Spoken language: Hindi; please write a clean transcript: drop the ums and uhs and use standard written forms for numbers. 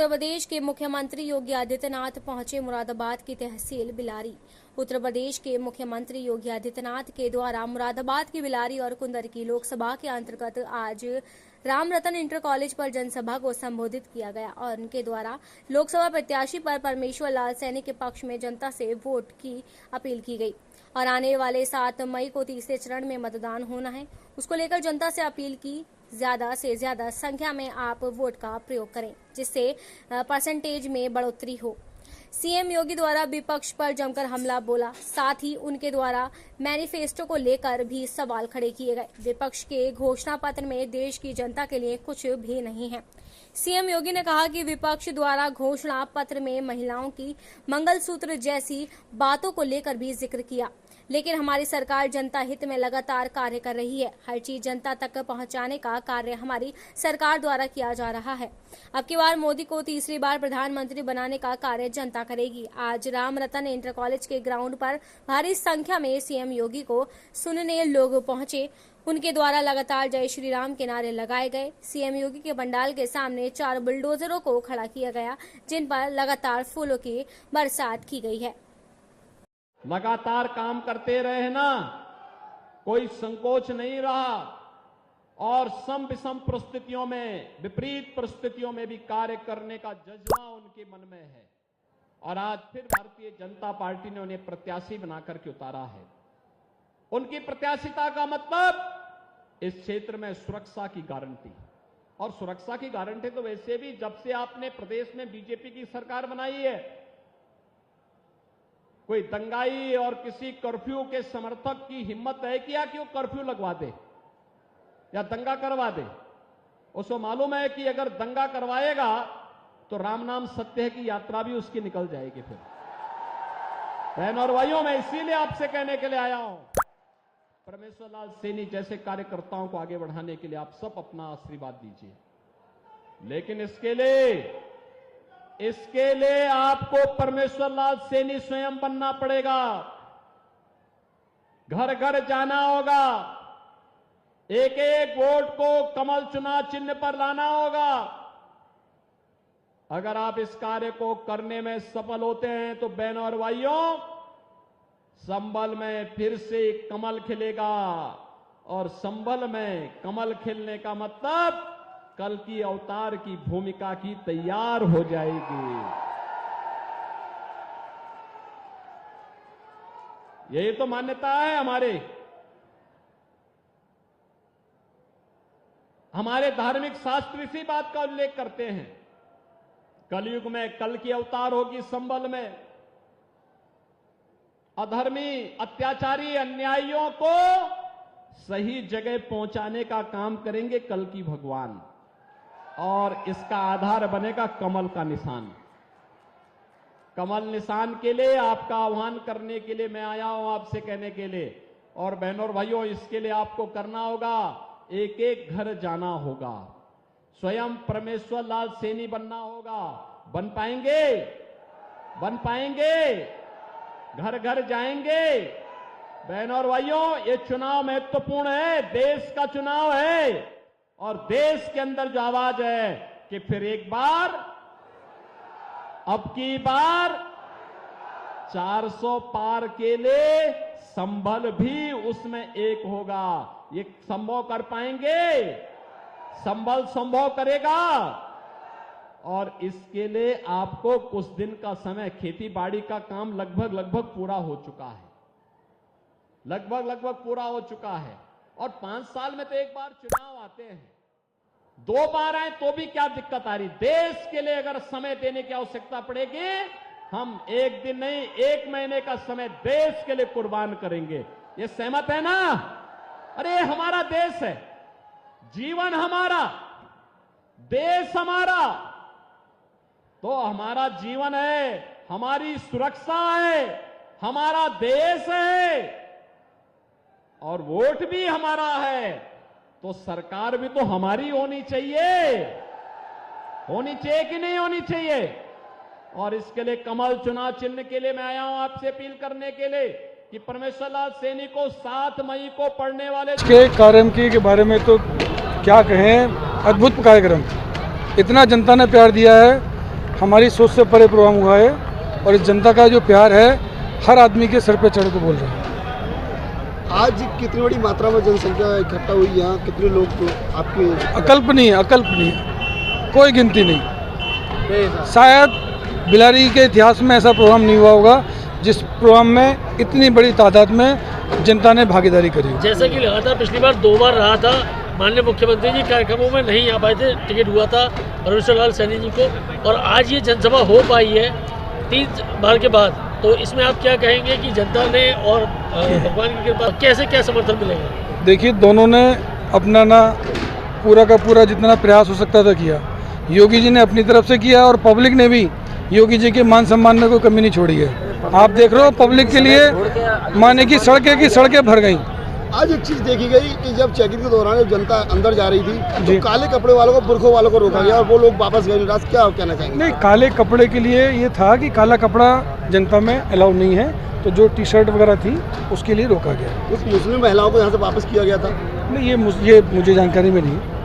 उत्तर प्रदेश के मुख्यमंत्री योगी आदित्यनाथ पहुंचे मुरादाबाद की तहसील बिलारी। उत्तर प्रदेश के मुख्यमंत्री योगी आदित्यनाथ के द्वारा मुरादाबाद की बिलारी और कुंदरकी लोकसभा के अंतर्गत आज राम रतन इंटर कॉलेज पर जनसभा को संबोधित किया गया और उनके द्वारा लोकसभा प्रत्याशी पर परमेश्वर लाल सैनी के पक्ष में जनता से वोट की अपील की गई और आने वाले 7 मई को तीसरे चरण में मतदान होना है। उसको लेकर जनता से अपील की ज्यादा से ज्यादा संख्या में आप वोट का प्रयोग करें, जिससे परसेंटेज में बढ़ोतरी हो। सीएम योगी द्वारा विपक्ष पर जमकर हमला बोला, साथ ही उनके द्वारा मैनिफेस्टो को लेकर भी सवाल खड़े किए गए। विपक्ष के घोषणा पत्र में देश की जनता के लिए कुछ भी नहीं है। सीएम योगी ने कहा कि विपक्ष द्वारा घोषणा पत्र में महिलाओं की मंगलसूत्र जैसी बातों को लेकर भी जिक्र किया, लेकिन हमारी सरकार जनता हित में लगातार कार्य कर रही है। हर चीज जनता तक पहुंचाने का कार्य हमारी सरकार द्वारा किया जा रहा है। अब की बार मोदी को तीसरी बार प्रधानमंत्री बनाने का कार्य जनता करेगी। आज राम रतन इंटर कॉलेज के ग्राउंड पर भारी संख्या में सीएम योगी को सुनने लोग पहुंचे। उनके द्वारा लगातार जय श्री राम के नारे लगाए गए। सीएम योगी के पंडाल के सामने 4 बुलडोजरों को खड़ा किया गया, जिन पर लगातार फूलों की बरसात की गई है। लगातार काम करते रहे ना, कोई संकोच नहीं रहा और सम विषम परिस्थितियों में, विपरीत परिस्थितियों में भी कार्य करने का जज्बा उनके मन में है और आज फिर भारतीय जनता पार्टी ने उन्हें प्रत्याशी बनाकर के उतारा है। उनकी प्रत्याशिता का मतलब इस क्षेत्र में सुरक्षा की गारंटी, और सुरक्षा की गारंटी तो वैसे भी जब से आपने प्रदेश में बीजेपी की सरकार बनाई है, कोई दंगाई और किसी कर्फ्यू के समर्थक की हिम्मत है कि वो कर्फ्यू लगवा दे या दंगा करवा दे। उसको मालूम है कि अगर दंगा करवाएगा तो राम नाम सत्य है की यात्रा भी उसकी निकल जाएगी। फिर बहन और भाइयों, मैं इसीलिए आपसे कहने के लिए आया हूं, परमेश्वर लाल सैनी जैसे कार्यकर्ताओं को आगे बढ़ाने के लिए आप सब अपना आशीर्वाद दीजिए। लेकिन इसके लिए आपको परमेश्वर लाल सैनी स्वयं बनना पड़ेगा। घर घर जाना होगा, एक एक वोट को कमल चुनाव चिन्ह पर लाना होगा। अगर आप इस कार्य को करने में सफल होते हैं तो बहनों और भाइयों, संभल में फिर से कमल खिलेगा और संभल में कमल खिलने का मतलब कल की अवतार की भूमिका की तैयार हो जाएगी। यही तो मान्यता है हमारे धार्मिक शास्त्र इसी बात का उल्लेख करते हैं। कलयुग में कल की अवतार होगी संभल में। अधर्मी, अत्याचारी, अन्यायियों को सही जगह पहुंचाने का काम करेंगे कल की भगवान, और इसका आधार बनेगा कमल का निशान। कमल निशान के लिए आपका आह्वान करने के लिए मैं आया हूं, आपसे कहने के लिए। और बहनों और भाइयों, इसके लिए आपको करना होगा, एक एक घर जाना होगा, स्वयं परमेश्वर लाल सैनी बनना होगा। बन पाएंगे? घर घर जाएंगे? बहनों और भाइयों, ये चुनाव महत्वपूर्ण है, देश का चुनाव है और देश के अंदर जो आवाज है कि फिर एक बार, अब की बार 400 पार के लिए संभल भी उसमें एक होगा। ये संभव कर पाएंगे? संभल संभव करेगा। और इसके लिए आपको कुछ दिन का समय, खेती बाड़ी का काम लगभग पूरा हो चुका है, लगभग पूरा हो चुका है। और 5 साल में तो एक बार चुनाव आते हैं, 2 बार आए तो भी क्या दिक्कत आ रही। देश के लिए अगर समय देने की आवश्यकता पड़ेगी, हम 1 दिन नहीं 1 महीने का समय देश के लिए कुर्बान करेंगे। ये सहमत है ना? अरे हमारा देश है, जीवन हमारा, देश हमारा, तो हमारा जीवन है, हमारी सुरक्षा है, हमारा देश है और वोट भी हमारा है, तो सरकार भी तो हमारी होनी चाहिए कि नहीं होनी चाहिए। और इसके लिए कमल चुनाव चिन्ह के लिए मैं आया हूं आपसे अपील करने के लिए कि परमेश्वर लाल सैनी को 7 मई को पढ़ने वाले के कार्यक्रम के बारे में तो क्या कहें, अद्भुत कार्यक्रम। इतना जनता ने प्यार दिया है हमारी सोच से परे प्रोग्राम हुआ है और इस जनता का जो प्यार है हर आदमी के सर पे चढ़ के बोल रहे हैं। आज कितनी बड़ी मात्रा में जनसंख्या इकट्ठा हुई यहाँ, कितने लोग आपके अकल्पनीय, कोई गिनती नहीं। शायद बिलारी के इतिहास में ऐसा प्रोग्राम नहीं हुआ होगा जिस प्रोग्राम में इतनी बड़ी तादाद में जनता ने भागीदारी करी। जैसा कि लगातार पिछली बार 2 बार रहा था, माननीय मुख्यमंत्री जी कार्यक्रमों में नहीं आ पाए थे, टिकट हुआ था परमेश्वर लाल सैनी जी को, और आज ये जनसभा हो पाई है 3 बार के बाद। तो इसमें आप क्या कहेंगे कि जनता ने और भगवान की कृपा कैसे क्या समर्थन मिलेगा? देखिए, दोनों ने अपना ना पूरा का पूरा जितना प्रयास हो सकता था किया। योगी जी ने अपनी तरफ से किया और पब्लिक ने भी योगी जी के मान सम्मान में कोई कमी नहीं छोड़ी है। आप देख रहे हो पब्लिक के लिए माने की सड़कें भर गई। आज एक चीज देखी गई कि जब चेकिंग के दौरान जब जनता अंदर जा रही थी तो काले कपड़े वालों को, बुरखों वालों को रोका गया और वो लोग वापस गए। राज क्या कहना चाहेंगे? नहीं, काले कपड़े के लिए ये था कि काला कपड़ा जनता में अलाउ नहीं है, तो जो टी शर्ट वगैरह थी उसके लिए रोका गया। उस मुस्लिम महिलाओं को यहाँ से वापस किया गया था? नहीं, ये मुझे जानकारी में नहीं है।